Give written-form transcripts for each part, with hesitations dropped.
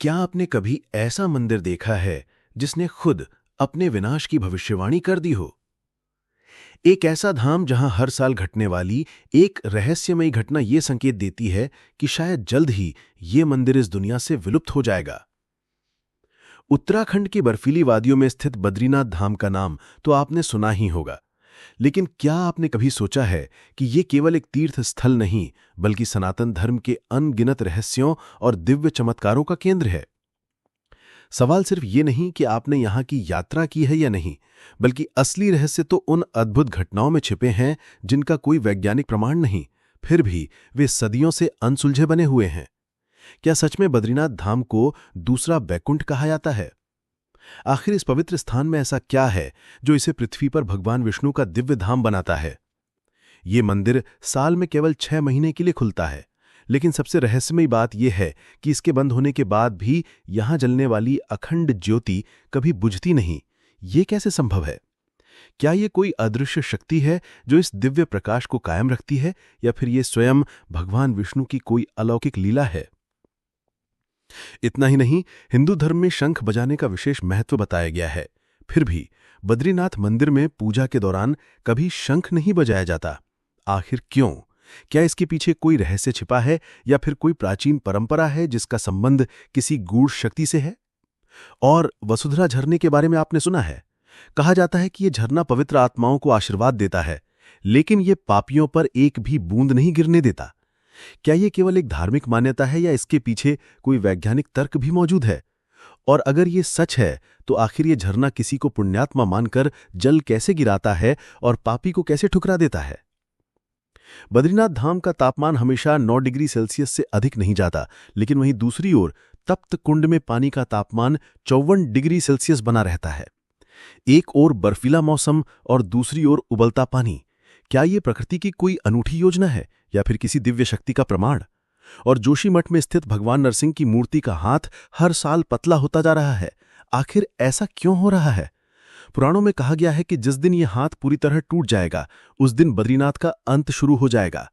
क्या आपने कभी ऐसा मंदिर देखा है जिसने खुद अपने विनाश की भविष्यवाणी कर दी हो? एक ऐसा धाम जहां हर साल घटने वाली एक रहस्यमयी घटना ये संकेत देती है कि शायद जल्द ही ये मंदिर इस दुनिया से विलुप्त हो जाएगा। उत्तराखंड की बर्फीली वादियों में स्थित बद्रीनाथ धाम का नाम तो आपने सुना ही होगा, लेकिन क्या आपने कभी सोचा है कि ये केवल एक तीर्थ स्थल नहीं, बल्कि सनातन धर्म के अनगिनत रहस्यों और दिव्य चमत्कारों का केंद्र है? सवाल सिर्फ ये नहीं कि आपने यहां की यात्रा की है या नहीं, बल्कि असली रहस्य तो उन अद्भुत घटनाओं में छिपे हैं जिनका कोई वैज्ञानिक प्रमाण नहीं, फिर भी वे सदियों से अनसुलझे बने हुए हैं। क्या सच में बद्रीनाथ धाम को दूसरा बैकुंठ कहा जाता है? आखिर इस पवित्र स्थान में ऐसा क्या है जो इसे पृथ्वी पर भगवान विष्णु का दिव्य धाम बनाता है? ये मंदिर साल में केवल 6 महीने के लिए खुलता है, लेकिन सबसे रहस्यमयी बात यह है कि इसके बंद होने के बाद भी यहां जलने वाली अखंड ज्योति कभी बुझती नहीं। ये कैसे संभव है? क्या ये कोई अदृश्य शक्ति है जो इस दिव्य प्रकाश को कायम रखती है, या फिर ये स्वयं भगवान विष्णु की कोई अलौकिक लीला है? इतना ही नहीं, हिंदू धर्म में शंख बजाने का विशेष महत्व बताया गया है। फिर भी बद्रीनाथ मंदिर में पूजा के दौरान कभी शंख नहीं बजाया जाता। आखिर क्यों? क्या इसके पीछे कोई रहस्य छिपा है, या फिर कोई प्राचीन परंपरा है जिसका संबंध किसी गूढ़ शक्ति से है? और वसुंधरा झरने के बारे में आपने सुना है? कहा जाता है कि यह झरना पवित्र आत्माओं को आशीर्वाद देता है, लेकिन यह पापियों पर एक भी बूंद नहीं गिरने देता। क्या यह केवल एक धार्मिक मान्यता है, या इसके पीछे कोई वैज्ञानिक तर्क भी मौजूद है? और अगर यह सच है, तो आखिर यह झरना किसी को पुण्यात्मा मानकर जल कैसे गिराता है और पापी को कैसे ठुकरा देता है? बद्रीनाथ धाम का तापमान हमेशा 9 डिग्री सेल्सियस से अधिक नहीं जाता, लेकिन वहीं दूसरी ओर तप्त कुंड में पानी का तापमान 54 डिग्री सेल्सियस बना रहता है। एक ओर बर्फीला मौसम और दूसरी ओर उबलता पानी। क्या ये प्रकृति की कोई अनूठी योजना है, या फिर किसी दिव्य शक्ति का प्रमाण? और जोशीमठ में स्थित भगवान नरसिंह की मूर्ति का हाथ हर साल पतला होता जा रहा है। आखिर ऐसा क्यों हो रहा है? पुराणों में कहा गया है कि जिस दिन यह हाथ पूरी तरह टूट जाएगा, उस दिन बद्रीनाथ का अंत शुरू हो जाएगा।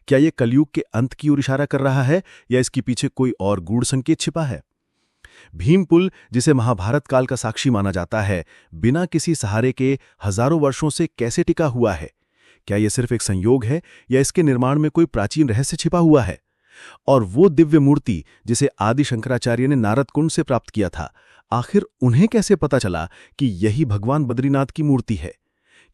क्या यह कलयुग के अंत की ओर इशारा कर रहा है, या इसके पीछे कोई और गूढ़ संकेत छिपा है? भीम पुल, जिसे महाभारत काल का साक्षी माना जाता है, बिना किसी सहारे के हजारों वर्षों से कैसे टिका हुआ है? क्या यह सिर्फ एक संयोग है, या इसके निर्माण में कोई प्राचीन रहस्य छिपा हुआ है? और वो दिव्य मूर्ति जिसे आदि शंकराचार्य ने नारद कुंड से प्राप्त किया था, आखिर उन्हें कैसे पता चला कि यही भगवान बद्रीनाथ की मूर्ति है?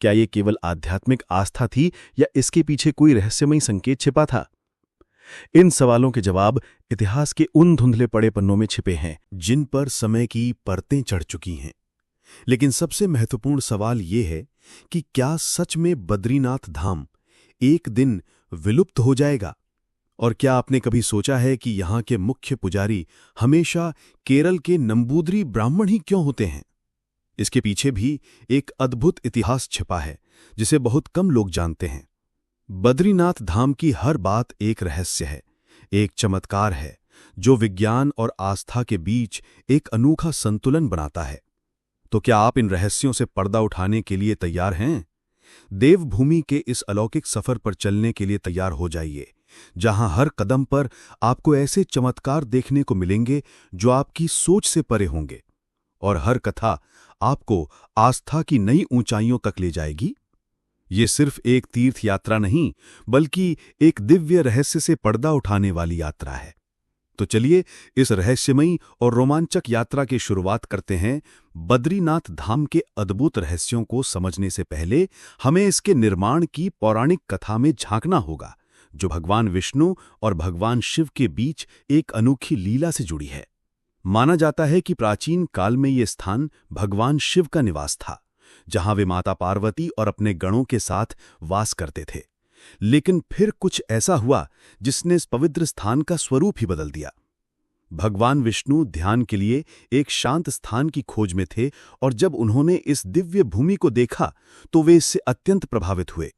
क्या ये केवल आध्यात्मिक आस्था थी, या इसके पीछे कोई रहस्यमयी संकेत छिपा था? इन सवालों के जवाब इतिहास के उन धुंधले पड़े पन्नों में छिपे हैं, जिन पर समय की परतें चढ़ चुकी हैं। लेकिन सबसे महत्वपूर्ण सवाल ये है कि क्या सच में बद्रीनाथ धाम एक दिन विलुप्त हो जाएगा? और क्या आपने कभी सोचा है कि यहाँ के मुख्य पुजारी हमेशा केरल के नंबूदरी ब्राह्मण ही क्यों होते हैं? इसके पीछे भी एक अद्भुत इतिहास छिपा है, जिसे बहुत कम लोग जानते हैं। बद्रीनाथ धाम की हर बात एक रहस्य है, एक चमत्कार है, जो विज्ञान और आस्था के बीच एक अनोखा संतुलन बनाता है। तो क्या आप इन रहस्यों से पर्दा उठाने के लिए तैयार हैं? देवभूमि के इस अलौकिक सफर पर चलने के लिए तैयार हो जाइए, जहां हर कदम पर आपको ऐसे चमत्कार देखने को मिलेंगे जो आपकी सोच से परे होंगे, और हर कथा आपको आस्था की नई ऊंचाइयों तक ले जाएगी। ये सिर्फ एक तीर्थ यात्रा नहीं, बल्कि एक दिव्य रहस्य से पर्दा उठाने वाली यात्रा है। तो चलिए इस रहस्यमयी और रोमांचक यात्रा की शुरुआत करते हैं। बद्रीनाथ धाम के अद्भुत रहस्यों को समझने से पहले हमें इसके निर्माण की पौराणिक कथा में झांकना होगा, जो भगवान विष्णु और भगवान शिव के बीच एक अनोखी लीला से जुड़ी है। माना जाता है कि प्राचीन काल में ये स्थान भगवान शिव का निवास था, जहां वे माता पार्वती और अपने गणों के साथ वास करते थे। लेकिन फिर कुछ ऐसा हुआ जिसने इस पवित्र स्थान का स्वरूप ही बदल दिया। भगवान विष्णु ध्यान के लिए एक शांत स्थान की खोज में थे, और जब उन्होंने इस दिव्य भूमि को देखा तो वे इससे अत्यंत प्रभावित हुए।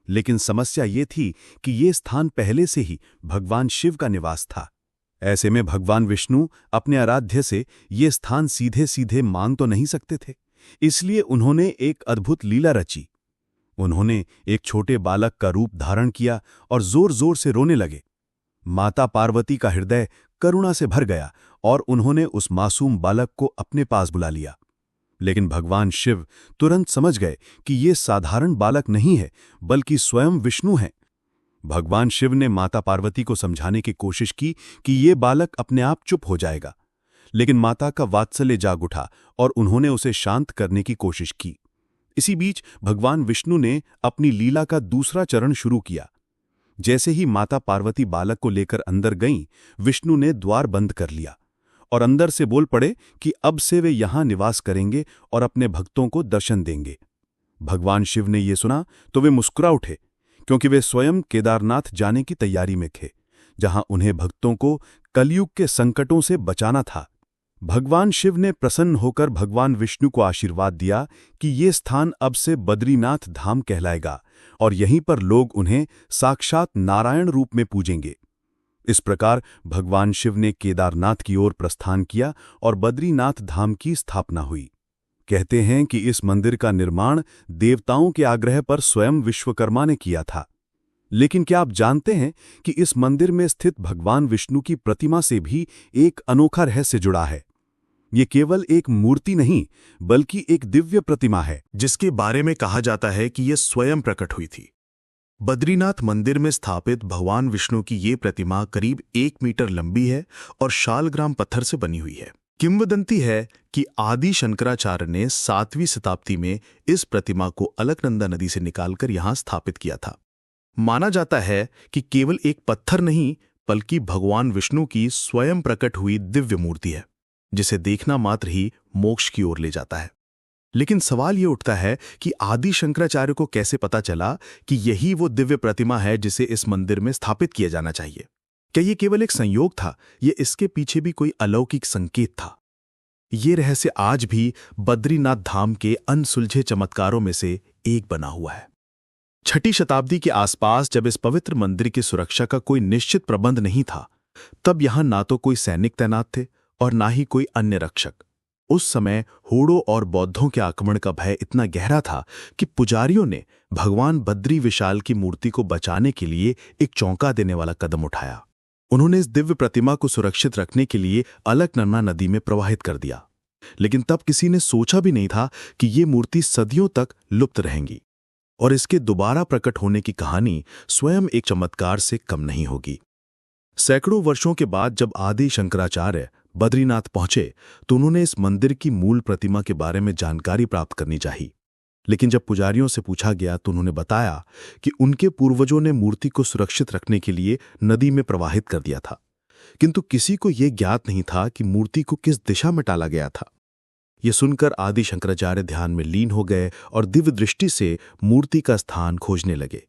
लेकिन समस्या ये थी कि ये स्थान पहले से ही भगवान शिव का निवास था। ऐसे में भगवान विष्णु अपने आराध्य से ये स्थान सीधे सीधे मांग तो नहीं सकते थे, इसलिए उन्होंने एक अद्भुत लीला रची। उन्होंने एक छोटे बालक का रूप धारण किया और जोर जोर से रोने लगे। माता पार्वती का हृदय करुणा से भर गया और उन्होंने उस मासूम बालक को अपने पास बुला लिया। लेकिन भगवान शिव तुरंत समझ गए कि ये साधारण बालक नहीं है, बल्कि स्वयं विष्णु हैं। भगवान शिव ने माता पार्वती को समझाने की कोशिश की कि ये बालक अपने आप चुप हो जाएगा, लेकिन माता का वात्सल्य जाग उठा और उन्होंने उसे शांत करने की कोशिश की। इसी बीच भगवान विष्णु ने अपनी लीला का दूसरा चरण शुरू किया। जैसे ही माता पार्वती बालक को लेकर अंदर गईं, विष्णु ने द्वार बंद कर लिया और अंदर से बोल पड़े कि अब से वे यहां निवास करेंगे और अपने भक्तों को दर्शन देंगे। भगवान शिव ने यह सुना तो वे मुस्कुरा उठे, क्योंकि वे स्वयं केदारनाथ जाने की तैयारी में थे, जहां उन्हें भक्तों को कलयुग के संकटों से बचाना था। भगवान शिव ने प्रसन्न होकर भगवान विष्णु को आशीर्वाद दिया कि ये स्थान अब से बद्रीनाथ धाम कहलाएगा और यहीं पर लोग उन्हें साक्षात नारायण रूप में पूजेंगे। इस प्रकार भगवान शिव ने केदारनाथ की ओर प्रस्थान किया और बद्रीनाथ धाम की स्थापना हुई। कहते हैं कि इस मंदिर का निर्माण देवताओं के आग्रह पर स्वयं विश्वकर्मा ने किया था। लेकिन क्या आप जानते हैं कि इस मंदिर में स्थित भगवान विष्णु की प्रतिमा से भी एक अनोखा रहस्य जुड़ा है। ये केवल एक मूर्ति नहीं, बल्कि एक दिव्य प्रतिमा है, जिसके बारे में कहा जाता है कि यह स्वयं प्रकट हुई थी। बद्रीनाथ मंदिर में स्थापित भगवान विष्णु की ये प्रतिमा करीब 1 मीटर लंबी है और शालग्राम पत्थर से बनी हुई है। किंवदंती है कि आदि शंकराचार्य ने 7वीं शताब्दी में इस प्रतिमा को अलकनंदा नदी से निकालकर यहां स्थापित किया था। माना जाता है कि केवल एक पत्थर नहीं, बल्कि भगवान विष्णु की स्वयं प्रकट हुई दिव्य मूर्ति है, जिसे देखना मात्र ही मोक्ष की ओर ले जाता है। लेकिन सवाल ये उठता है कि आदि शंकराचार्य को कैसे पता चला कि यही वो दिव्य प्रतिमा है जिसे इस मंदिर में स्थापित किया जाना चाहिए? क्या ये केवल एक संयोग था, या इसके पीछे भी कोई अलौकिक संकेत था? ये रहस्य आज भी बद्रीनाथ धाम के अनसुलझे चमत्कारों में से एक बना हुआ है। 6ठी शताब्दी के आसपास, जब इस पवित्र मंदिर की सुरक्षा का कोई निश्चित प्रबंध नहीं था, तब यहां ना तो कोई सैनिक तैनात थे और ना ही कोई अन्य रक्षक। उस समय हूणों और बौद्धों के आक्रमण का भय इतना गहरा था कि पुजारियों ने भगवान बद्री विशाल की मूर्ति को बचाने के लिए एक चौंका देने वाला कदम उठाया। उन्होंने इस दिव्य प्रतिमा को सुरक्षित रखने के लिए अलकनंदा नदी में प्रवाहित कर दिया। लेकिन तब किसी ने सोचा भी नहीं था कि ये मूर्ति सदियों तक लुप्त रहेंगी और इसके दोबारा प्रकट होने की कहानी स्वयं एक चमत्कार से कम नहीं होगी। सैकड़ों वर्षों के बाद जब आदि शंकराचार्य बद्रीनाथ पहुंचे, तो उन्होंने इस मंदिर की मूल प्रतिमा के बारे में जानकारी प्राप्त करनी चाहिए। लेकिन जब पुजारियों से पूछा गया तो उन्होंने बताया कि उनके पूर्वजों ने मूर्ति को सुरक्षित रखने के लिए नदी में प्रवाहित कर दिया था, किंतु किसी को यह ज्ञात नहीं था कि मूर्ति को किस दिशा में टाला गया था। यह सुनकर आदि शंकराचार्य ध्यान में लीन हो गए और दिव्य दृष्टि से मूर्ति का स्थान खोजने लगे।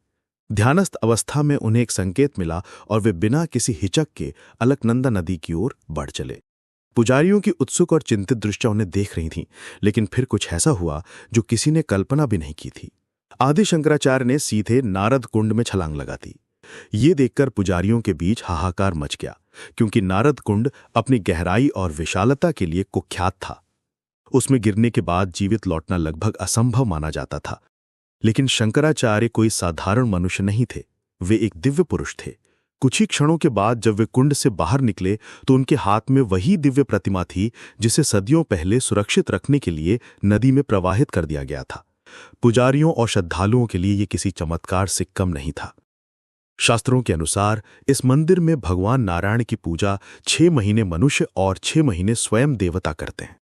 ध्यानस्थ अवस्था में उन्हें एक संकेत मिला और वे बिना किसी हिचक के अलकनंदा नदी की ओर बढ़ चले। पुजारियों की उत्सुक और चिंतित दृष्टियां उन्हें देख रही थीं, लेकिन फिर कुछ ऐसा हुआ जो किसी ने कल्पना भी नहीं की थी। आदि शंकराचार्य ने सीधे नारद कुंड में छलांग लगा दी। ये देखकर पुजारियों के बीच हाहाकार मच गया, क्योंकि नारद कुंड अपनी गहराई और विशालता के लिए कुख्यात था। उसमें गिरने के बाद जीवित लौटना लगभग असंभव माना जाता था। लेकिन शंकराचार्य कोई साधारण मनुष्य नहीं थे, वे एक दिव्य पुरुष थे। कुछ ही क्षणों के बाद जब वे कुंड से बाहर निकले तो उनके हाथ में वही दिव्य प्रतिमा थी जिसे सदियों पहले सुरक्षित रखने के लिए नदी में प्रवाहित कर दिया गया था। पुजारियों और श्रद्धालुओं के लिए यह किसी चमत्कार से कम नहीं था। शास्त्रों के अनुसार इस मंदिर में भगवान नारायण की पूजा 6 महीने मनुष्य और 6 महीने स्वयं देवता करते हैं।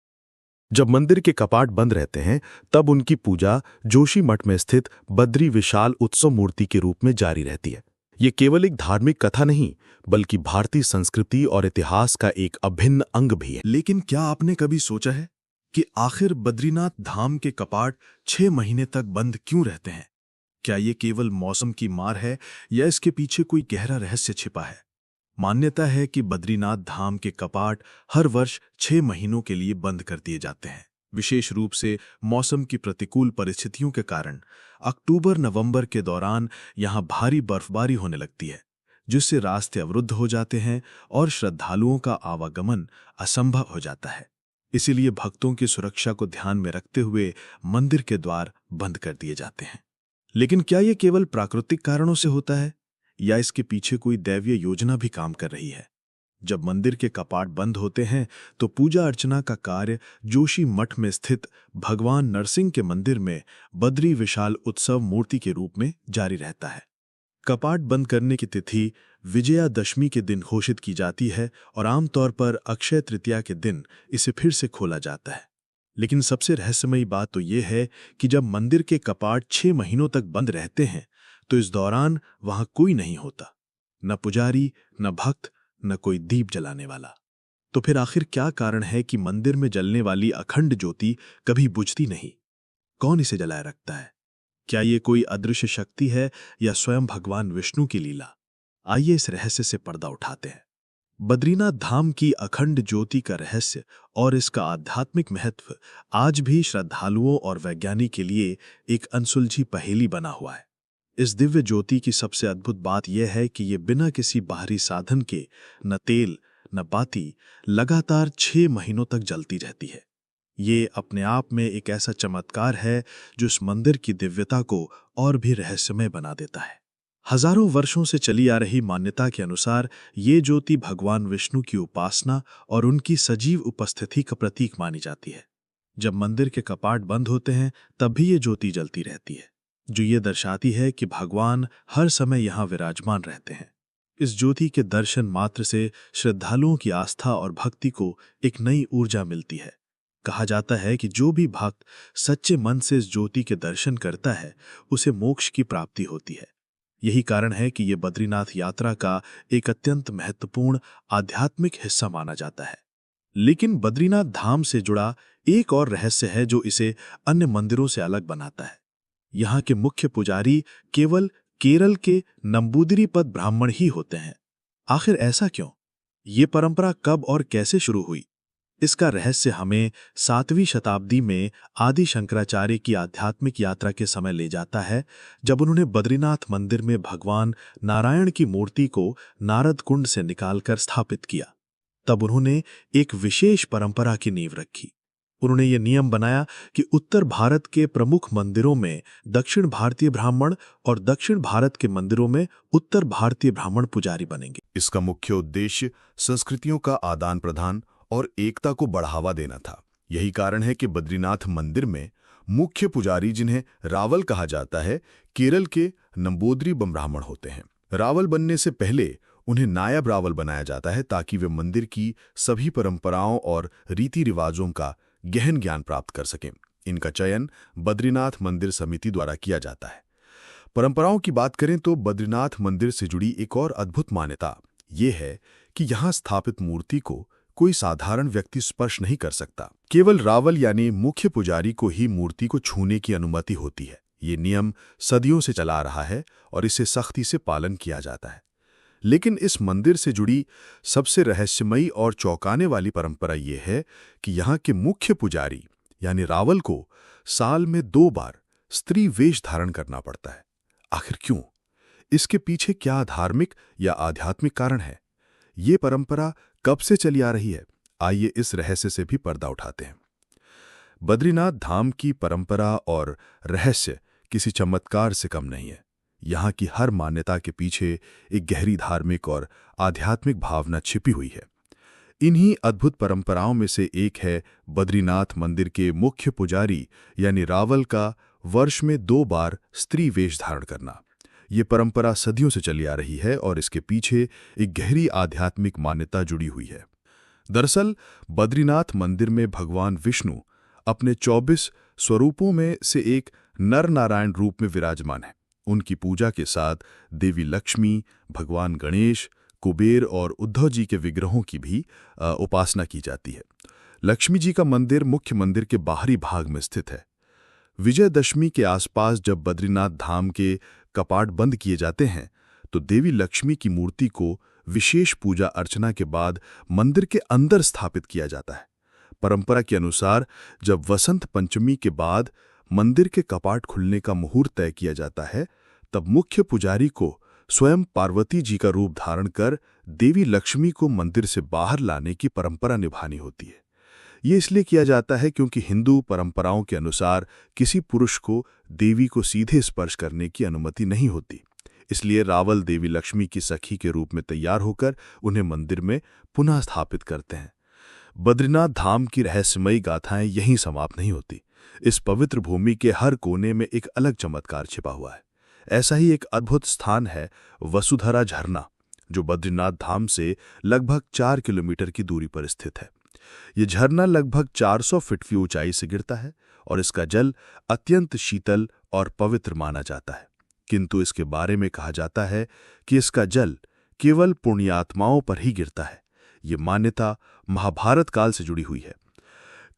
जब मंदिर के कपाट बंद रहते हैं, तब उनकी पूजा जोशी मठ में स्थित बद्री विशाल उत्सव मूर्ति के रूप में जारी रहती है। ये केवल एक धार्मिक कथा नहीं, बल्कि भारतीय संस्कृति और इतिहास का एक अभिन्न अंग भी है। लेकिन क्या आपने कभी सोचा है कि आखिर बद्रीनाथ धाम के कपाट 6 महीने तक बंद क्यों रहते हैं? क्या ये केवल मौसम की मार है या इसके पीछे कोई गहरा रहस्य छिपा है? मान्यता है कि बद्रीनाथ धाम के कपाट हर वर्ष 6 महीनों के लिए बंद कर दिए जाते हैं। विशेष रूप से मौसम की प्रतिकूल परिस्थितियों के कारण अक्टूबर-नवंबर के दौरान यहां भारी बर्फबारी होने लगती है, जिससे रास्ते अवरुद्ध हो जाते हैं और श्रद्धालुओं का आवागमन असंभव हो जाता है। इसीलिए भक्तों की सुरक्षा को ध्यान में रखते हुए मंदिर के द्वार बंद कर दिए जाते हैं। लेकिन क्या यह केवल प्राकृतिक कारणों से होता है या इसके पीछे कोई दैवीय योजना भी काम कर रही है? जब मंदिर के कपाट बंद होते हैं तो पूजा अर्चना का कार्य जोशी मठ में स्थित भगवान नरसिंह के मंदिर में बद्री विशाल उत्सव मूर्ति के रूप में जारी रहता है। कपाट बंद करने की तिथि विजयादशमी के दिन घोषित की जाती है और आमतौर पर अक्षय तृतीया के दिन इसे फिर से खोला जाता है। लेकिन सबसे रहस्यमयी बात तो ये है कि जब मंदिर के कपाट 6 महीनों तक बंद रहते हैं तो इस दौरान वहां कोई नहीं होता, न पुजारी, न भक्त, न कोई दीप जलाने वाला। तो फिर आखिर क्या कारण है कि मंदिर में जलने वाली अखंड ज्योति कभी बुझती नहीं? कौन इसे जलाए रखता है? क्या ये कोई अदृश्य शक्ति है या स्वयं भगवान विष्णु की लीला? आइए इस रहस्य से पर्दा उठाते हैं। बद्रीनाथ धाम की अखंड ज्योति का रहस्य और इसका आध्यात्मिक महत्व आज भी श्रद्धालुओं और वैज्ञानिक के लिए एक अनसुलझी पहेली बना हुआ है। इस दिव्य ज्योति की सबसे अद्भुत बात यह है कि ये बिना किसी बाहरी साधन के, न तेल न बाती, लगातार 6 महीनों तक जलती रहती है। ये अपने आप में एक ऐसा चमत्कार है जो इस मंदिर की दिव्यता को और भी रहस्यमय बना देता है। हजारों वर्षों से चली आ रही मान्यता के अनुसार ये ज्योति भगवान विष्णु की उपासना और उनकी सजीव उपस्थिति का प्रतीक मानी जाती है। जब मंदिर के कपाट बंद होते हैं तब भी ये ज्योति जलती रहती है, जो ये दर्शाती है कि भगवान हर समय यहाँ विराजमान रहते हैं। इस ज्योति के दर्शन मात्र से श्रद्धालुओं की आस्था और भक्ति को एक नई ऊर्जा मिलती है। कहा जाता है कि जो भी भक्त सच्चे मन से इस ज्योति के दर्शन करता है उसे मोक्ष की प्राप्ति होती है। यही कारण है कि ये बद्रीनाथ यात्रा का एक अत्यंत महत्वपूर्ण आध्यात्मिक हिस्सा माना जाता है। लेकिन बद्रीनाथ धाम से जुड़ा एक और रहस्य है जो इसे अन्य मंदिरों से अलग बनाता है। यहाँ के मुख्य पुजारी केवल केरल के नंबूदिरीपद ब्राह्मण ही होते हैं। आखिर ऐसा क्यों? ये परंपरा कब और कैसे शुरू हुई? इसका रहस्य हमें 7वीं शताब्दी में आदि शंकराचार्य की आध्यात्मिक यात्रा के समय ले जाता है, जब उन्होंने बद्रीनाथ मंदिर में भगवान नारायण की मूर्ति को नारद कुंड से निकालकर स्थापित किया। तब उन्होंने एक विशेष परंपरा की नींव रखी। उन्होंने ये नियम बनाया कि उत्तर भारत के प्रमुख मंदिरों में दक्षिण भारतीय ब्राह्मण और दक्षिण भारत के मंदिरों में उत्तर भारतीय ब्राह्मण पुजारी बनेंगे। इसका मुख्य उद्देश्य संस्कृतियों का आदान प्रदान और एकता को बढ़ावा देना था। यही कारण है कि बद्रीनाथ मंदिर में मुख्य पुजारी, जिन्हें रावल कहा जाता है, केरल के नंबूदिरी ब्राह्मण होते हैं। रावल बनने से पहले उन्हें नायब रावल बनाया जाता है ताकि वे मंदिर की सभी परंपराओं और रीति रिवाजों का गहन ज्ञान प्राप्त कर सकें। इनका चयन बद्रीनाथ मंदिर समिति द्वारा किया जाता है। परंपराओं की बात करें तो बद्रीनाथ मंदिर से जुड़ी एक और अद्भुत मान्यता ये है कि यहाँ स्थापित मूर्ति को कोई साधारण व्यक्ति स्पर्श नहीं कर सकता। केवल रावल यानी मुख्य पुजारी को ही मूर्ति को छूने की अनुमति होती है। ये नियम सदियों से चला आ रहा है और इसे सख्ती से पालन किया जाता है। लेकिन इस मंदिर से जुड़ी सबसे रहस्यमयी और चौंकाने वाली परंपरा ये है कि यहाँ के मुख्य पुजारी यानी रावल को साल में 2 बार स्त्री वेश धारण करना पड़ता है। आखिर क्यों? इसके पीछे क्या धार्मिक या आध्यात्मिक कारण है? ये परंपरा कब से चली आ रही है? आइए इस रहस्य से भी पर्दा उठाते हैं। बद्रीनाथ धाम की परंपरा और रहस्य किसी चमत्कार से कम नहीं है। यहाँ की हर मान्यता के पीछे एक गहरी धार्मिक और आध्यात्मिक भावना छिपी हुई है। इन्हीं अद्भुत परंपराओं में से एक है बद्रीनाथ मंदिर के मुख्य पुजारी यानी रावल का वर्ष में 2 बार स्त्री वेश धारण करना। ये परंपरा सदियों से चली आ रही है और इसके पीछे एक गहरी आध्यात्मिक मान्यता जुड़ी हुई है। दरअसल बद्रीनाथ मंदिर में भगवान विष्णु अपने 24 स्वरूपों में से एक नर नारायण रूप में विराजमान है। उनकी पूजा के साथ देवी लक्ष्मी, भगवान गणेश, कुबेर और उद्धव जी के विग्रहों की भी उपासना की जाती है। लक्ष्मी जी का मंदिर मुख्य मंदिर के बाहरी भाग में स्थित है। विजयदशमी के आसपास जब बद्रीनाथ धाम के कपाट बंद किए जाते हैं तो देवी लक्ष्मी की मूर्ति को विशेष पूजा अर्चना के बाद मंदिर के अंदर स्थापित किया जाता है। परंपरा के अनुसार जब वसंत पंचमी के बाद मंदिर के कपाट खुलने का मुहूर्त तय किया जाता है, तब मुख्य पुजारी को स्वयं पार्वती जी का रूप धारण कर देवी लक्ष्मी को मंदिर से बाहर लाने की परंपरा निभानी होती है। ये इसलिए किया जाता है क्योंकि हिंदू परंपराओं के अनुसार किसी पुरुष को देवी को सीधे स्पर्श करने की अनुमति नहीं होती। इसलिए रावल देवी लक्ष्मी की सखी के रूप में तैयार होकर उन्हें मंदिर में पुनः स्थापित करते हैं। बद्रीनाथ धाम की रहस्यमयी गाथाएं यहीं समाप्त नहीं होती। इस पवित्र भूमि के हर कोने में एक अलग चमत्कार छिपा हुआ है। ऐसा ही एक अद्भुत स्थान है वसुधरा झरना, जो बद्रीनाथ धाम से लगभग 4 किलोमीटर की दूरी पर स्थित है। ये झरना लगभग 400 फीट की ऊंचाई से गिरता है और इसका जल अत्यंत शीतल और पवित्र माना जाता है। किंतु इसके बारे में कहा जाता है कि इसका जल केवल पुण्यात्माओं पर ही गिरता है। ये मान्यता महाभारत काल से जुड़ी हुई है।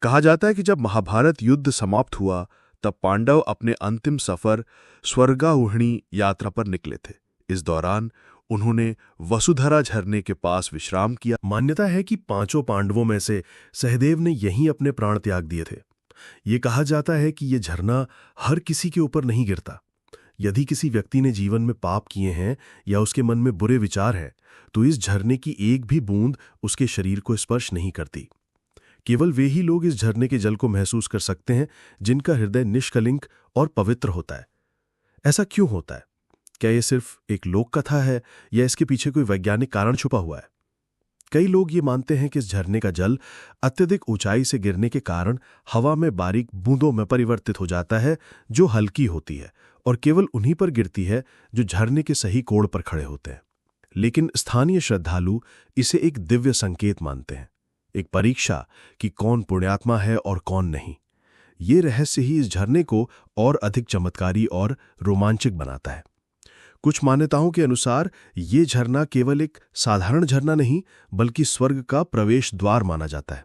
कहा जाता है कि जब महाभारत युद्ध समाप्त हुआ तब पांडव अपने अंतिम सफर स्वर्गारोहणी यात्रा पर निकले थे। इस दौरान उन्होंने वसुधरा झरने के पास विश्राम किया। मान्यता है कि 5 पांडवों में से सहदेव ने यहीं अपने प्राण त्याग दिए थे। ये कहा जाता है कि ये झरना हर किसी के ऊपर नहीं गिरता। यदि किसी व्यक्ति ने जीवन में पाप किए हैं या उसके मन में बुरे विचार हैं, तो इस झरने की एक भी बूंद उसके शरीर को स्पर्श नहीं करती। केवल वे ही लोग इस झरने के जल को महसूस कर सकते हैं जिनका हृदय निष्कलंक और पवित्र होता है। ऐसा क्यों होता है? क्या यह सिर्फ एक लोक कथा है या इसके पीछे कोई वैज्ञानिक कारण छुपा हुआ है? कई लोग ये मानते हैं कि इस झरने का जल अत्यधिक ऊंचाई से गिरने के कारण हवा में बारीक बूंदों में परिवर्तित हो जाता है, जो हल्की होती है और केवल उन्हीं पर गिरती है जो झरने के सही कोण पर खड़े होते हैं। लेकिन स्थानीय श्रद्धालु इसे एक दिव्य संकेत मानते हैं, एक परीक्षा कि कौन पुण्यात्मा है और कौन नहीं। ये रहस्य ही इस झरने को और अधिक चमत्कारी और रोमांचक बनाता है। कुछ मान्यताओं के अनुसार ये झरना केवल एक साधारण झरना नहीं बल्कि स्वर्ग का प्रवेश द्वार माना जाता है।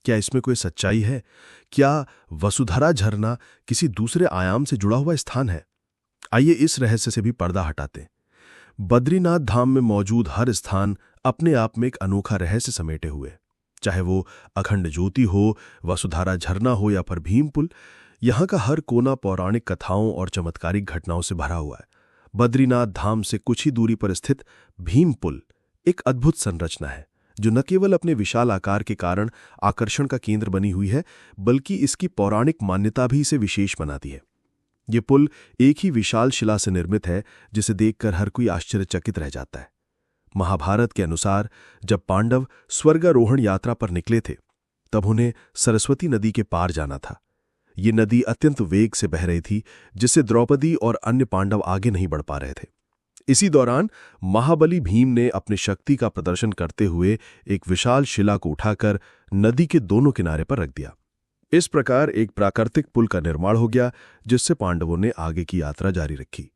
क्या इसमें कोई सच्चाई है? क्या वसुधरा झरना किसी दूसरे आयाम से जुड़ा हुआ स्थान है? आइए इस रहस्य से भी पर्दा हटाते हैं। बद्रीनाथ धाम में मौजूद हर स्थान अपने आप में एक अनोखा रहस्य समेटे हुए, चाहे वो अखंड ज्योति हो, वसुधारा झरना हो या फिर भीम पुल। यहाँ का हर कोना पौराणिक कथाओं और चमत्कारिक घटनाओं से भरा हुआ है। बद्रीनाथ धाम से कुछ ही दूरी पर स्थित भीम पुल एक अद्भुत संरचना है, जो न केवल अपने विशाल आकार के कारण आकर्षण का केंद्र बनी हुई है, बल्कि इसकी पौराणिक मान्यता भी इसे विशेष बनाती है। ये पुल एक ही विशाल शिला से निर्मित है, जिसे देखकर हर कोई आश्चर्यचकित रह जाता है। महाभारत के अनुसार जब पांडव स्वर्गारोहण यात्रा पर निकले थे, तब उन्हें सरस्वती नदी के पार जाना था। ये नदी अत्यंत वेग से बह रही थी, जिससे द्रौपदी और अन्य पांडव आगे नहीं बढ़ पा रहे थे। इसी दौरान महाबली भीम ने अपनी शक्ति का प्रदर्शन करते हुए एक विशाल शिला को उठाकर नदी के दोनों किनारे पर रख दिया। इस प्रकार एक प्राकृतिक पुल का निर्माण हो गया, जिससे पांडवों ने आगे की यात्रा जारी रखी।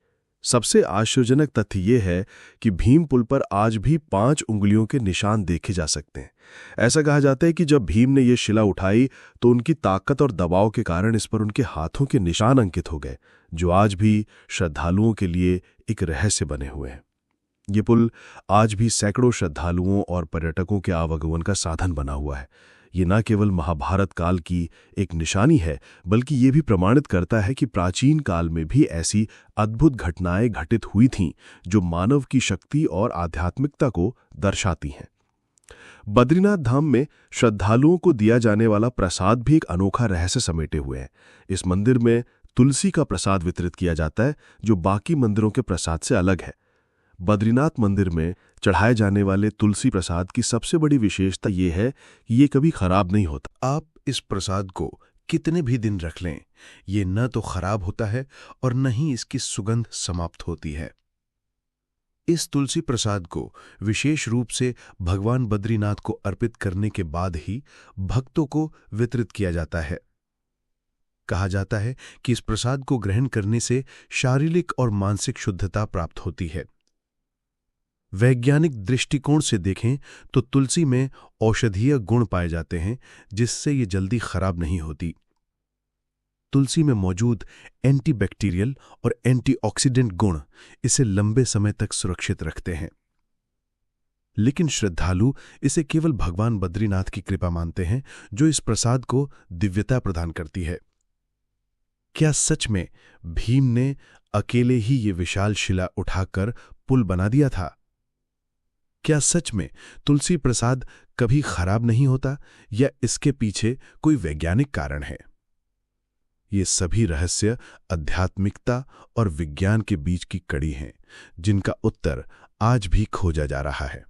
सबसे आश्चर्यजनक तथ्य यह है कि भीम पुल पर आज भी 5 उंगलियों के निशान देखे जा सकते हैं। ऐसा कहा जाता है कि जब भीम ने यह शिला उठाई तो उनकी ताकत और दबाव के कारण इस पर उनके हाथों के निशान अंकित हो गए, जो आज भी श्रद्धालुओं के लिए एक रहस्य बने हुए हैं। ये पुल आज भी सैकड़ों श्रद्धालुओं और पर्यटकों के आवागमन का साधन बना हुआ है। ये न केवल महाभारत काल की एक निशानी है, बल्कि ये भी प्रमाणित करता है कि प्राचीन काल में भी ऐसी अद्भुत घटनाएं घटित हुई थीं, जो मानव की शक्ति और आध्यात्मिकता को दर्शाती हैं। बद्रीनाथ धाम में श्रद्धालुओं को दिया जाने वाला प्रसाद भी एक अनोखा रहस्य समेटे हुए है। इस मंदिर में तुलसी का प्रसाद वितरित किया जाता है, जो बाकी मंदिरों के प्रसाद से अलग है। बद्रीनाथ मंदिर में चढ़ाए जाने वाले तुलसी प्रसाद की सबसे बड़ी विशेषता यह है कि ये कभी खराब नहीं होता। आप इस प्रसाद को कितने भी दिन रख लें, ये न तो खराब होता है और न ही इसकी सुगंध समाप्त होती है। इस तुलसी प्रसाद को विशेष रूप से भगवान बद्रीनाथ को अर्पित करने के बाद ही भक्तों को वितरित किया जाता है। कहा जाता है कि इस प्रसाद को ग्रहण करने से शारीरिक और मानसिक शुद्धता प्राप्त होती है। वैज्ञानिक दृष्टिकोण से देखें तो तुलसी में औषधीय गुण पाए जाते हैं, जिससे ये जल्दी खराब नहीं होती। तुलसी में मौजूद एंटीबैक्टीरियल और एंटीऑक्सीडेंट गुण इसे लंबे समय तक सुरक्षित रखते हैं। लेकिन श्रद्धालु इसे केवल भगवान बद्रीनाथ की कृपा मानते हैं, जो इस प्रसाद को दिव्यता प्रदान करती है। क्या सच में भीम ने अकेले ही ये विशाल शिला उठाकर पुल बना दिया था? क्या सच में तुलसी प्रसाद कभी खराब नहीं होता, या इसके पीछे कोई वैज्ञानिक कारण है? ये सभी रहस्य आध्यात्मिकता और विज्ञान के बीच की कड़ी हैं, जिनका उत्तर आज भी खोजा जा रहा है।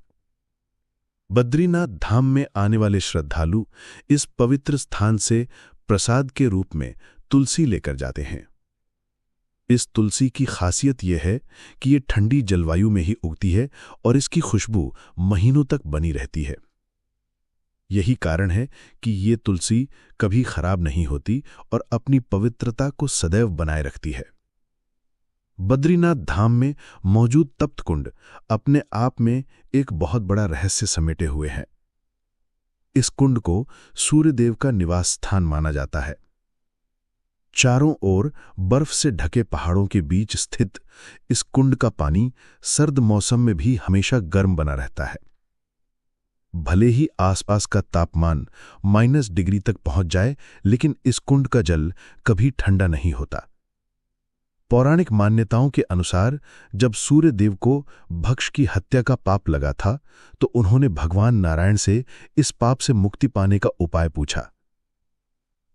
बद्रीनाथ धाम में आने वाले श्रद्धालु इस पवित्र स्थान से प्रसाद के रूप में तुलसी लेकर जाते हैं। इस तुलसी की खासियत यह है कि ये ठंडी जलवायु में ही उगती है और इसकी खुशबू महीनों तक बनी रहती है। यही कारण है कि ये तुलसी कभी खराब नहीं होती और अपनी पवित्रता को सदैव बनाए रखती है। बद्रीनाथ धाम में मौजूद तप्त कुंड अपने आप में एक बहुत बड़ा रहस्य समेटे हुए हैं। इस कुंड को सूर्यदेव का निवास स्थान माना जाता है। चारों ओर बर्फ से ढके पहाड़ों के बीच स्थित इस कुंड का पानी सर्द मौसम में भी हमेशा गर्म बना रहता है। भले ही आसपास का तापमान -डिग्री तक पहुंच जाए, लेकिन इस कुंड का जल कभी ठंडा नहीं होता। पौराणिक मान्यताओं के अनुसार जब सूर्यदेव को भक्ष की हत्या का पाप लगा था, तो उन्होंने भगवान नारायण से इस पाप से मुक्ति पाने का उपाय पूछा।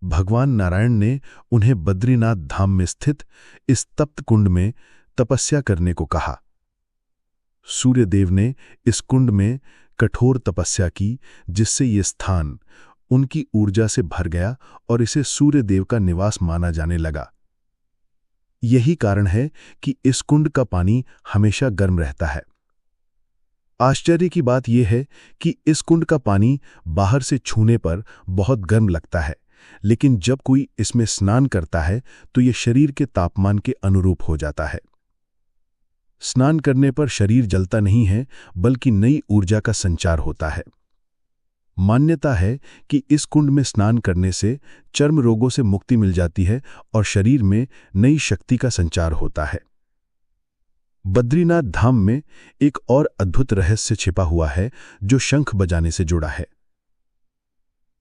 भगवान नारायण ने उन्हें बद्रीनाथ धाम में स्थित इस तप्त कुंड में तपस्या करने को कहा। सूर्यदेव ने इस कुंड में कठोर तपस्या की, जिससे ये स्थान उनकी ऊर्जा से भर गया और इसे सूर्यदेव का निवास माना जाने लगा। यही कारण है कि इस कुंड का पानी हमेशा गर्म रहता है। आश्चर्य की बात यह है कि इस कुंड का पानी बाहर से छूने पर बहुत गर्म लगता है, लेकिन जब कोई इसमें स्नान करता है तो यह शरीर के तापमान के अनुरूप हो जाता है। स्नान करने पर शरीर जलता नहीं है, बल्कि नई ऊर्जा का संचार होता है। मान्यता है कि इस कुंड में स्नान करने से चर्म रोगों से मुक्ति मिल जाती है और शरीर में नई शक्ति का संचार होता है। बद्रीनाथ धाम में एक और अद्भुत रहस्य छिपा हुआ है, जो शंख बजाने से जुड़ा है।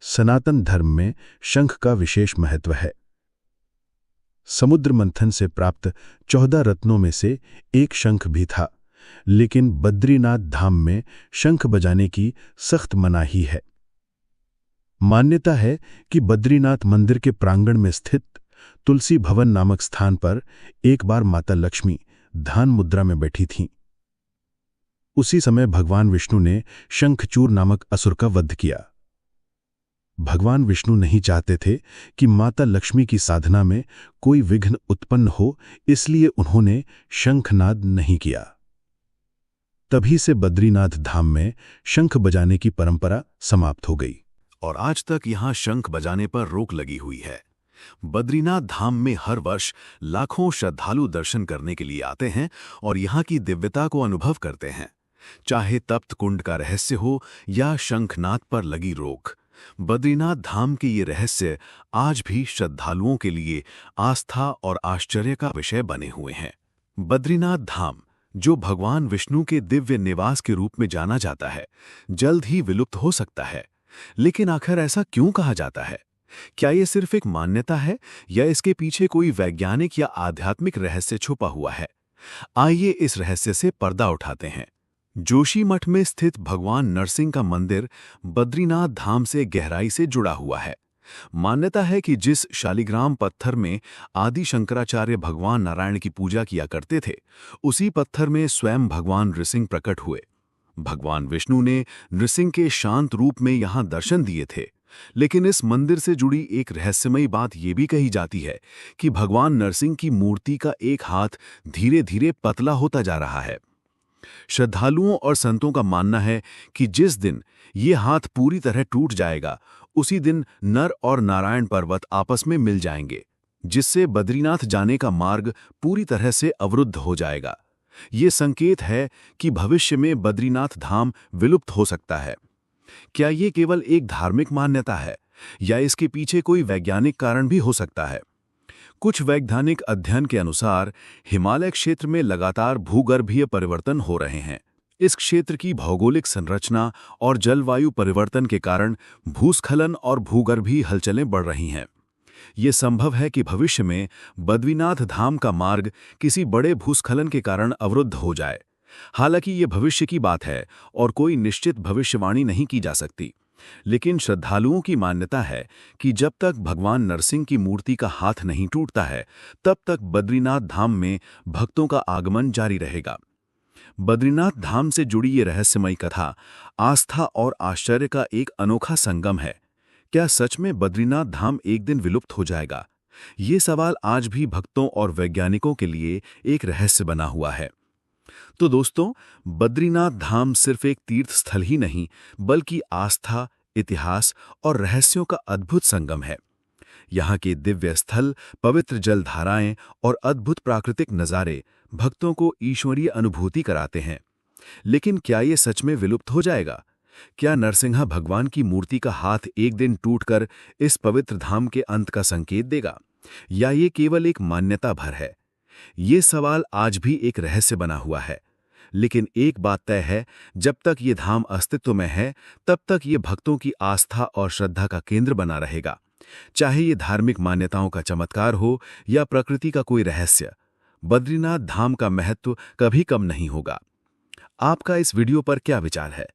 सनातन धर्म में शंख का विशेष महत्व है। समुद्र मंथन से प्राप्त 14 रत्नों में से एक शंख भी था, लेकिन बद्रीनाथ धाम में शंख बजाने की सख्त मनाही है। मान्यता है कि बद्रीनाथ मंदिर के प्रांगण में स्थित तुलसी भवन नामक स्थान पर एक बार माता लक्ष्मी ध्यान मुद्रा में बैठी थीं। उसी समय भगवान विष्णु ने शंखचूर नामक असुर का वध किया। भगवान विष्णु नहीं चाहते थे कि माता लक्ष्मी की साधना में कोई विघ्न उत्पन्न हो, इसलिए उन्होंने शंखनाद नहीं किया। तभी से बद्रीनाथ धाम में शंख बजाने की परंपरा समाप्त हो गई और आज तक यहां शंख बजाने पर रोक लगी हुई है। बद्रीनाथ धाम में हर वर्ष लाखों श्रद्धालु दर्शन करने के लिए आते हैं और यहां की दिव्यता को अनुभव करते हैं। चाहे तप्त कुंड का रहस्य हो या शंखनाद पर लगी रोक, बद्रीनाथ धाम के ये रहस्य आज भी श्रद्धालुओं के लिए आस्था और आश्चर्य का विषय बने हुए हैं। बद्रीनाथ धाम, जो भगवान विष्णु के दिव्य निवास के रूप में जाना जाता है, जल्द ही विलुप्त हो सकता है। लेकिन आखिर ऐसा क्यों कहा जाता है? क्या ये सिर्फ एक मान्यता है या इसके पीछे कोई वैज्ञानिक या आध्यात्मिक रहस्य छुपा हुआ है? आइए इस रहस्य से पर्दा उठाते हैं। जोशीमठ में स्थित भगवान नरसिंह का मंदिर बद्रीनाथ धाम से गहराई से जुड़ा हुआ है। मान्यता है कि जिस शालिग्राम पत्थर में आदि शंकराचार्य भगवान नारायण की पूजा किया करते थे, उसी पत्थर में स्वयं भगवान नृसिंह प्रकट हुए। भगवान विष्णु ने नृसिंह के शांत रूप में यहां दर्शन दिए थे। लेकिन इस मंदिर से जुड़ी एक रहस्यमयी बात यह भी कही जाती है कि भगवान नरसिंह की मूर्ति का एक हाथ धीरे धीरे पतला होता जा रहा है। श्रद्धालुओं और संतों का मानना है कि जिस दिन ये हाथ पूरी तरह टूट जाएगा, उसी दिन नर और नारायण पर्वत आपस में मिल जाएंगे, जिससे बद्रीनाथ जाने का मार्ग पूरी तरह से अवरुद्ध हो जाएगा। ये संकेत है कि भविष्य में बद्रीनाथ धाम विलुप्त हो सकता है। क्या ये केवल एक धार्मिक मान्यता है या इसके पीछे कोई वैज्ञानिक कारण भी हो सकता है? कुछ वैज्ञानिक अध्ययन के अनुसार हिमालय क्षेत्र में लगातार भूगर्भीय परिवर्तन हो रहे हैं। इस क्षेत्र की भौगोलिक संरचना और जलवायु परिवर्तन के कारण भूस्खलन और भूगर्भीय हलचलें बढ़ रही हैं। ये संभव है कि भविष्य में बद्रीनाथ धाम का मार्ग किसी बड़े भूस्खलन के कारण अवरुद्ध हो जाए। हालांकि ये भविष्य की बात है और कोई निश्चित भविष्यवाणी नहीं की जा सकती। लेकिन श्रद्धालुओं की मान्यता है कि जब तक भगवान नरसिंह की मूर्ति का हाथ नहीं टूटता है, तब तक बद्रीनाथ धाम में भक्तों का आगमन जारी रहेगा। बद्रीनाथ धाम से जुड़ी ये रहस्यमयी कथा आस्था और आश्चर्य का एक अनोखा संगम है। क्या सच में बद्रीनाथ धाम एक दिन विलुप्त हो जाएगा? ये सवाल आज भी भक्तों और वैज्ञानिकों के लिए एक रहस्य बना हुआ है। तो दोस्तों, बद्रीनाथ धाम सिर्फ एक तीर्थ स्थल ही नहीं, बल्कि आस्था, इतिहास और रहस्यों का अद्भुत संगम है। यहाँ के दिव्य स्थल, पवित्र जलधाराएं और अद्भुत प्राकृतिक नज़ारे भक्तों को ईश्वरीय अनुभूति कराते हैं। लेकिन क्या ये सच में विलुप्त हो जाएगा? क्या नरसिंह भगवान की मूर्ति का हाथ एक दिन टूटकर इस पवित्र धाम के अंत का संकेत देगा, या ये केवल एक मान्यता भर है? ये सवाल आज भी एक रहस्य बना हुआ है। लेकिन एक बात तय है, जब तक ये धाम अस्तित्व में है, तब तक ये भक्तों की आस्था और श्रद्धा का केंद्र बना रहेगा। चाहे ये धार्मिक मान्यताओं का चमत्कार हो या प्रकृति का कोई रहस्य, बद्रीनाथ धाम का महत्व कभी कम नहीं होगा। आपका इस वीडियो पर क्या विचार है?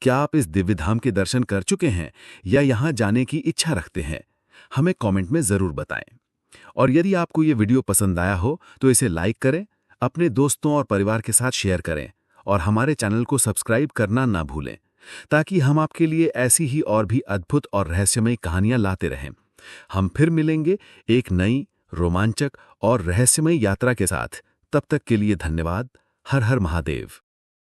क्या आप इस दिव्य धाम के दर्शन कर चुके हैं या यहाँ जाने की इच्छा रखते हैं? हमें कमेंट में जरूर बताएं। और यदि आपको ये वीडियो पसंद आया हो तो इसे लाइक करें, अपने दोस्तों और परिवार के साथ शेयर करें और हमारे चैनल को सब्सक्राइब करना ना भूलें, ताकि हम आपके लिए ऐसी ही और भी अद्भुत और रहस्यमयी कहानियां लाते रहें। हम फिर मिलेंगे एक नई, रोमांचक और रहस्यमयी यात्रा के साथ। तब तक के लिए धन्यवाद। हर हर महादेव।